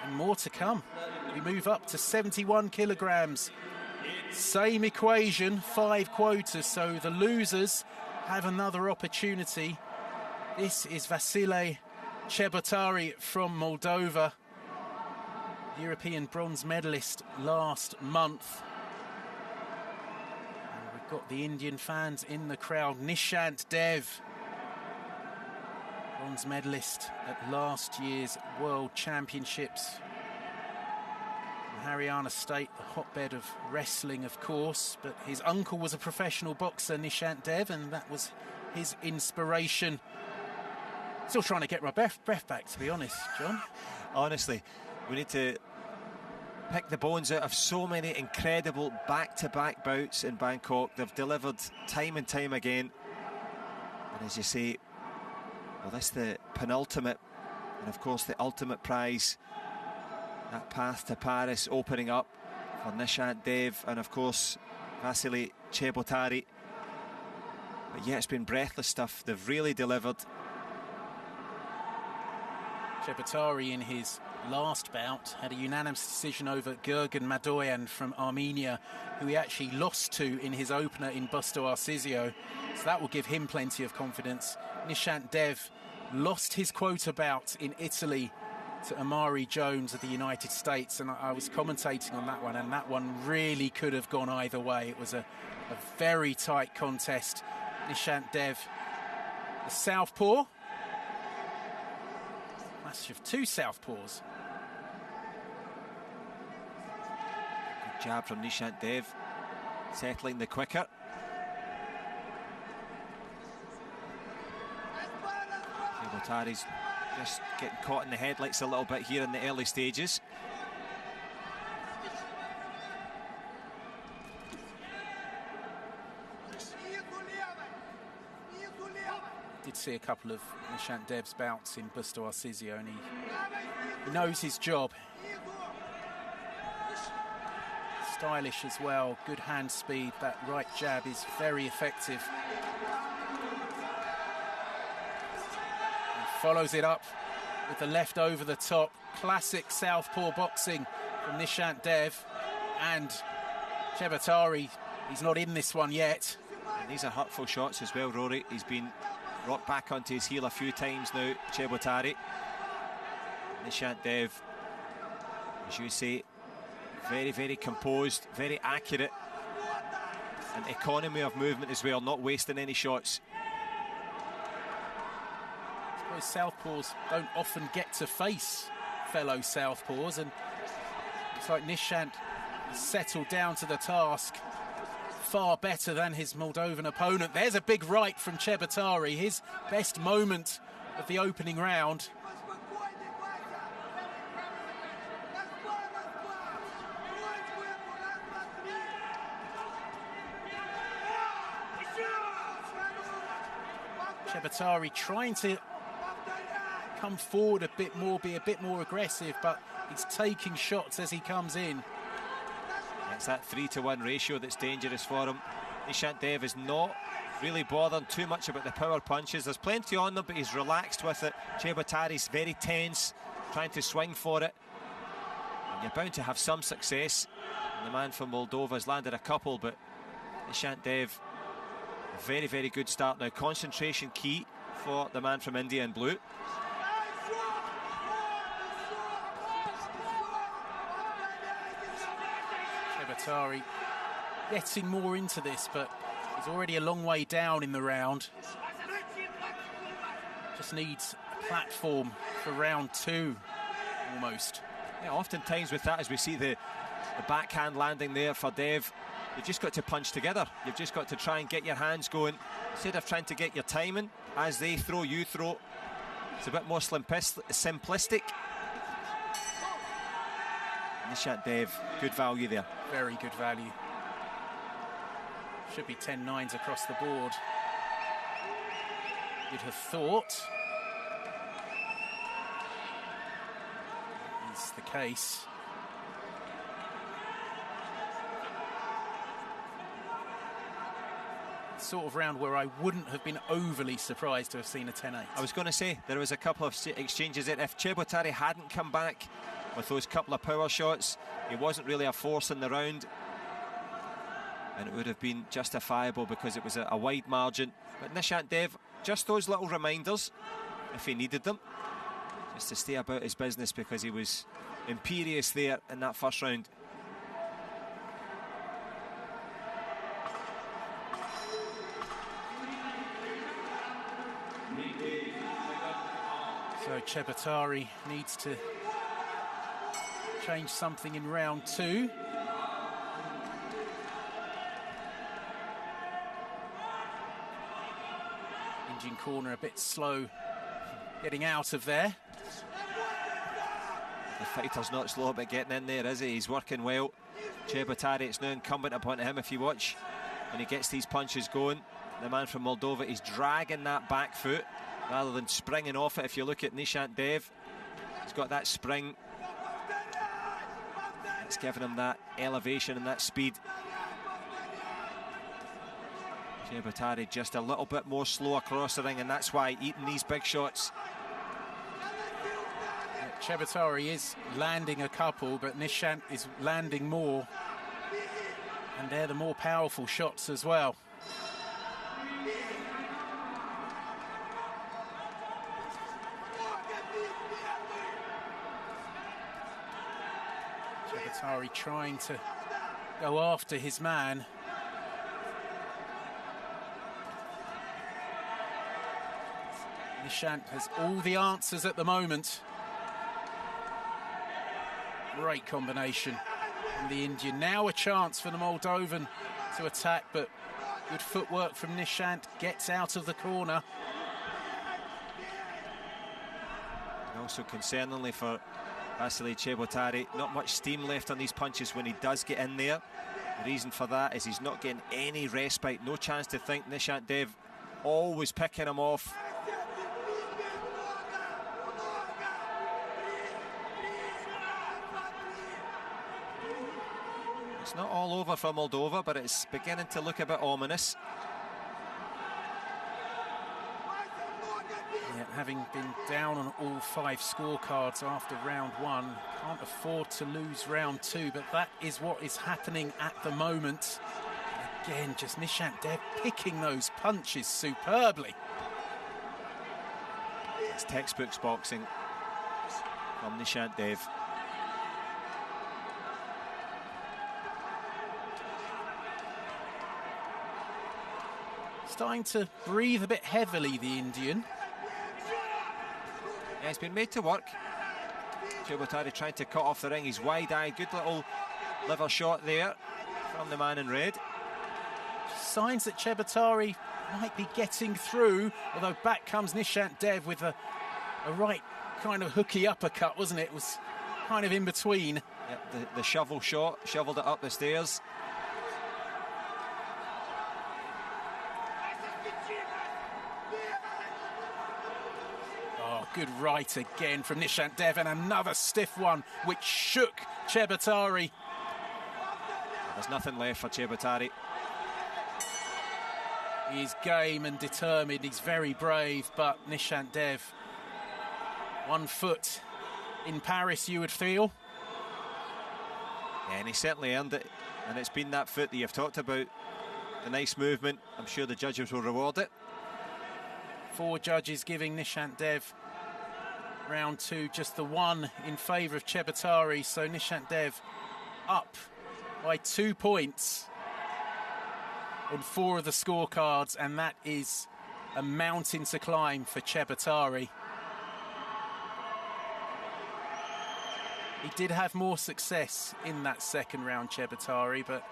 And more to come. We move up to 71 kilograms. Same equation, 5 quotas, so the losers have another opportunity. This is Vasile Cebotari from Moldova, European bronze medalist last month. And we've got the Indian fans in the crowd. Nishant Dev, bronze medalist at last year's World Championships. Haryana State, the hotbed of wrestling, of course, but his uncle was a professional boxer, Nishant Dev, and that was his inspiration. Still trying to get my breath back, to be honest, John. Honestly, we need to pick the bones out of so many incredible back-to-back bouts in Bangkok. They've delivered time and time again. And as you say, well, this is the penultimate, and of course the ultimate prize. That path to Paris opening up for Nishant Dev and of course Vasile Cebotari. But yeah, it's been breathless stuff. They've really delivered. Cebotari in his last bout had a unanimous decision over Gurgen Madoyan from Armenia, who he actually lost to in his opener in Busto Arsizio. So that will give him plenty of confidence. Nishant Dev lost his quota bout in Italy to Amari Jones of the United States, and I was commentating on that one, and that one really could have gone either way. It was a very tight contest. Nishant Dev, the southpaw, match of 2 southpaws. Good jab from Nishant Dev, settling the quicker. Cebotari's just getting caught in the headlights a little bit here in the early stages. Did see a couple of Nishant Dev's bouts in Busto Arsizio, and he knows his job. Stylish as well, good hand speed. That right jab is very effective. Follows it up with the left over the top. Classic southpaw boxing from Nishant Dev. And Cebotari, he's not in this one yet. And these are hurtful shots as well, Rory. He's been rocked back onto his heel a few times now, Cebotari. Nishant Dev, as you say, very, very composed, very accurate. And economy of movement as well, not wasting any shots. Southpaws don't often get to face fellow southpaws, and it's like Nishant settled down to the task far better than his Moldovan opponent. There's a big right from Cebotari, his best moment of the opening round. Cebotari trying to come forward a bit more, be a bit more aggressive, but he's taking shots as he comes in. It's that 3-to-1 ratio that's dangerous for him. Nishant Dev is not really bothered too much about the power punches. There's plenty on them, but he's relaxed with it. Cebotari's very tense, trying to swing for it. And you're bound to have some success. And the man from Moldova has landed a couple, but Nishant Dev, a very, very good start now. Concentration key for the man from India in blue. Cebotari getting more into this, but he's already a long way down in the round. Just needs a platform for round 2, almost. Yeah, oftentimes with that, as we see the backhand landing there for Dev, you've just got to punch together. You've just got to try and get your hands going. Instead of trying to get your timing, as they throw, you throw. It's a bit more simplistic. Nishant Dev, good value there. Very good value. Should be 10-9s across the board, you'd have thought. That is the case. Sort of round where I wouldn't have been overly surprised to have seen a 10-8. I was going to say, there was a couple of exchanges there. If Cebotari hadn't come back with those couple of power shots. He wasn't really a force in the round, and it would have been justifiable because it was a wide margin. But Nishant Dev, just those little reminders, if he needed them, just to stay about his business, because he was imperious there in that first round. So Cebotari needs to change something in round 2. Indian corner a bit slow getting out of there. The fighter's not slow about getting in there, is he? He's working well. Cebotari, it's now incumbent upon him, if you watch, when he gets these punches going. The man from Moldova, he's dragging that back foot rather than springing off it. If you look at Nishant Dev, he's got that spring. It's giving him that elevation and that speed. Cebotari just a little bit more slow across the ring, and that's why eating these big shots. Cebotari is landing a couple, but Nishant is landing more, and they're the more powerful shots as well. Cebotari trying to go after his man. Nishant has all the answers at the moment. Great combination from the Indian. Now a chance for the Moldovan to attack, but good footwork from Nishant. Gets out of the corner. And also concerningly for Vasile Cebotari, not much steam left on these punches when he does get in there. The reason for that is he's not getting any respite, no chance to think. Nishant Dev always picking him off. It's not all over for Moldova, but it's beginning to look a bit ominous. Yeah, having been down on all 5 scorecards after round 1, can't afford to lose round 2, but that is what is happening at the moment. Again, just Nishant Dev picking those punches superbly. It's textbooks boxing from Nishant Dev. Starting to breathe a bit heavily, the Indian. Yeah, he's been made to work. Cebotari trying to cut off the ring. He's wide-eyed. Good little liver shot there from the man in red. Signs that Cebotari might be getting through, although back comes Nishant Dev with a right kind of hooky uppercut, wasn't it? It was kind of in between. Yeah, the shovel shot, shoveled it up the stairs. Good right again from Nishant Dev, and another stiff one which shook Cebotari. There's nothing left for Cebotari. He's game and determined, he's very brave, but Nishant Dev, 1 foot in Paris, you would feel. Yeah, and he certainly earned it, and it's been that foot that you've talked about. A nice movement. I'm sure the judges will reward it. 4 judges giving Nishant Dev round 2, just the 1 in favour of Cebotari, so Nishant Dev up by 2 points on 4 of the scorecards, and that is a mountain to climb for Cebotari. He did have more success in that second round, Cebotari, but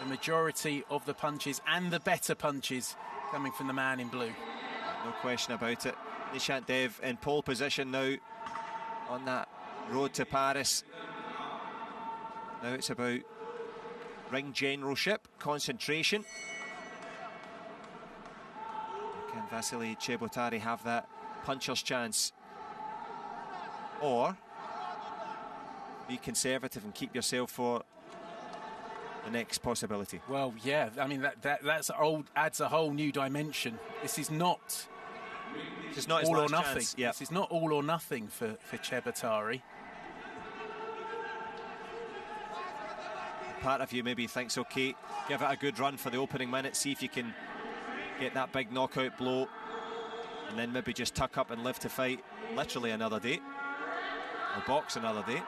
the majority of the punches and the better punches coming from the man in blue. No question about it. Nishant Dev in pole position now on that road to Paris. Now it's about ring generalship, concentration. Can Vasile Cebotari have that puncher's chance? Or be conservative and keep yourself for the next possibility? Well, yeah, I mean, that's adds a whole new dimension. This is not It's not all or nothing. Yeah. This is not all or nothing for Cebotari. part of you maybe thinks, okay, give it a good run for the opening minute, see if you can get that big knockout blow, and then maybe just tuck up and live to fight literally another day, or box another day.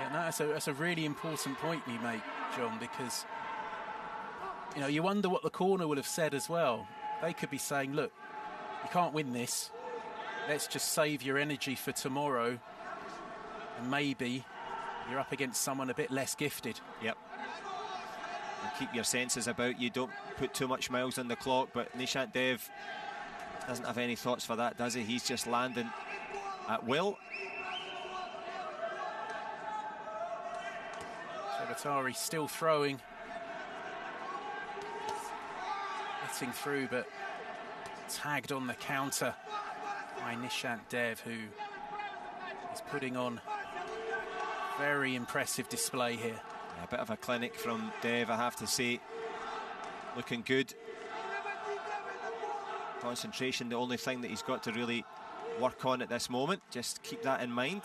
Yeah, no, that's a really important point you make, John, because you wonder what the corner will have said as well. They could be saying, look, you can't win this. Let's just save your energy for tomorrow, and maybe you're up against someone a bit less gifted. Yep. And keep your senses about you. Don't put too much miles on the clock. But Nishant Dev doesn't have any thoughts for that, does he? He's just landing at will. Cebotari still throwing. Hitting through, but tagged on the counter by Nishant Dev, who is putting on very impressive display here. Yeah, a bit of a clinic from Dev, I have to say. Looking good. Concentration, the only thing that he's got to really work on at this moment. Just keep that in mind.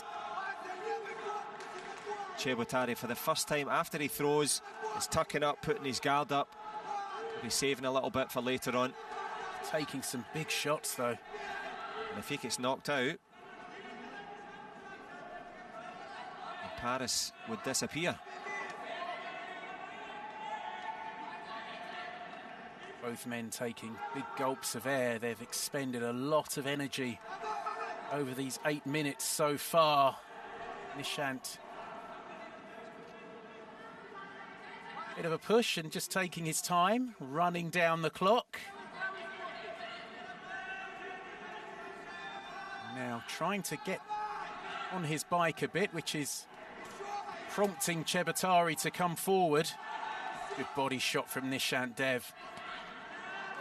Cebotari, for the first time after he throws, is tucking up, putting his guard up. He's saving a little bit for later on. Taking some big shots though. And if he gets knocked out, Paris would disappear. Both men taking big gulps of air. They've expended a lot of energy over these 8 minutes so far. Nishant, bit of a push and just taking his time, running down the clock. Now trying to get on his bike a bit, which is prompting Cebotari to come forward. Good body shot from Nishant Dev.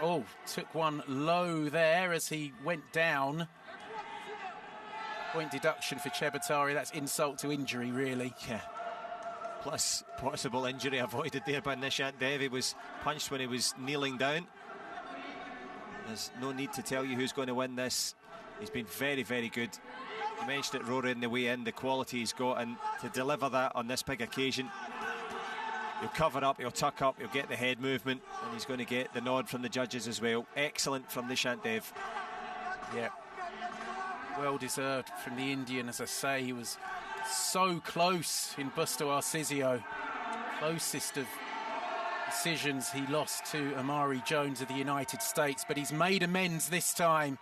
Oh, took one low there as he went down. Point deduction for Cebotari. That's insult to injury, really. Yeah. Plus possible injury avoided there by Nishant Dev. He was punched when he was kneeling down. There's no need to tell you who's going to win this. He's been very, very good. You mentioned it, Rory, in the way in, the quality he's got, and to deliver that on this big occasion. He'll cover up, he'll tuck up, he'll get the head movement, and he's going to get the nod from the judges as well. Excellent from Nishant Dev. Yeah, well deserved from the Indian. As I say, he was so close in Busto Arsizio. Closest of decisions he lost to Amari Jones of the United States, but he's made amends this time.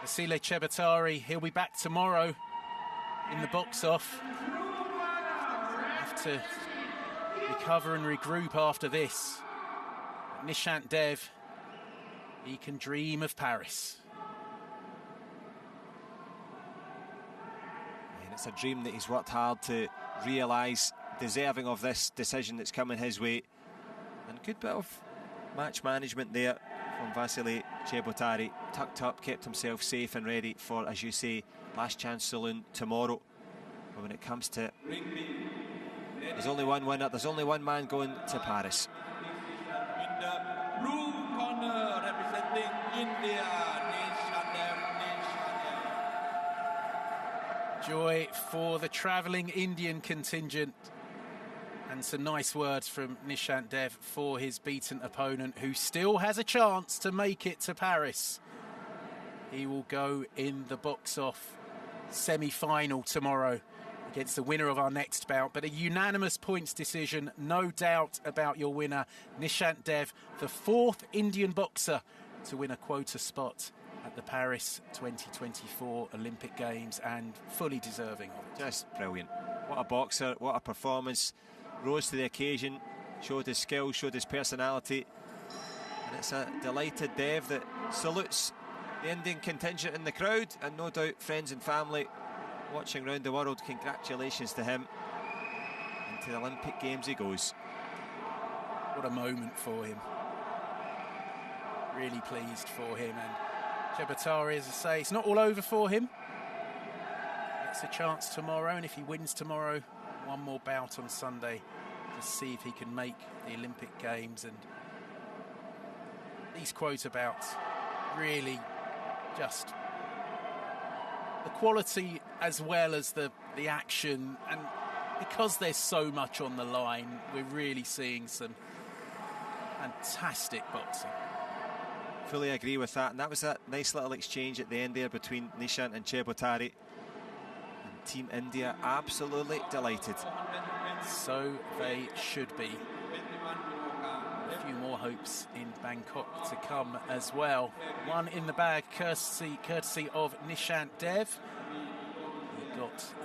Vasile Cebotari, he'll be back tomorrow in the box off. Have to recover and regroup after this. But Nishant Dev, he can dream of Paris. And it's a dream that he's worked hard to realise, deserving of this decision that's coming his way. And good bit of match management there from Vasile Cebotari. Tucked up, kept himself safe and ready for, as you say, last chance saloon tomorrow. But when it comes to, there's only one winner, there's only one man going to Paris. In the blue corner, representing India, Joy for the travelling Indian contingent. And some nice words from Nishant Dev for his beaten opponent, who still has a chance to make it to Paris. He will go in the box-off semi-final tomorrow against the winner of our next bout. But a unanimous points decision, no doubt about your winner, Nishant Dev, the fourth Indian boxer to win a quota spot at the Paris 2024 Olympic Games, and fully deserving of it. Just brilliant. What a boxer, what a performance. Rose to the occasion, showed his skill, showed his personality. And it's a delighted Dev that salutes the Indian contingent in the crowd, and no doubt friends and family watching around the world. Congratulations to him. And to the Olympic Games he goes. What a moment for him. Really pleased for him. And Cebotari, as I say, it's not all over for him. It's a chance tomorrow, and if he wins tomorrow, one more bout on Sunday to see if he can make the Olympic Games. And these quota bouts, really just the quality as well as the action, and because there's so much on the line, we're really seeing some fantastic boxing. Fully agree with that, and that was that nice little exchange at the end there between Nishant and Cebotari. And Team India absolutely delighted. So they should be. A few more hopes in Bangkok to come as well. One in the bag, courtesy of Nishant Dev. He got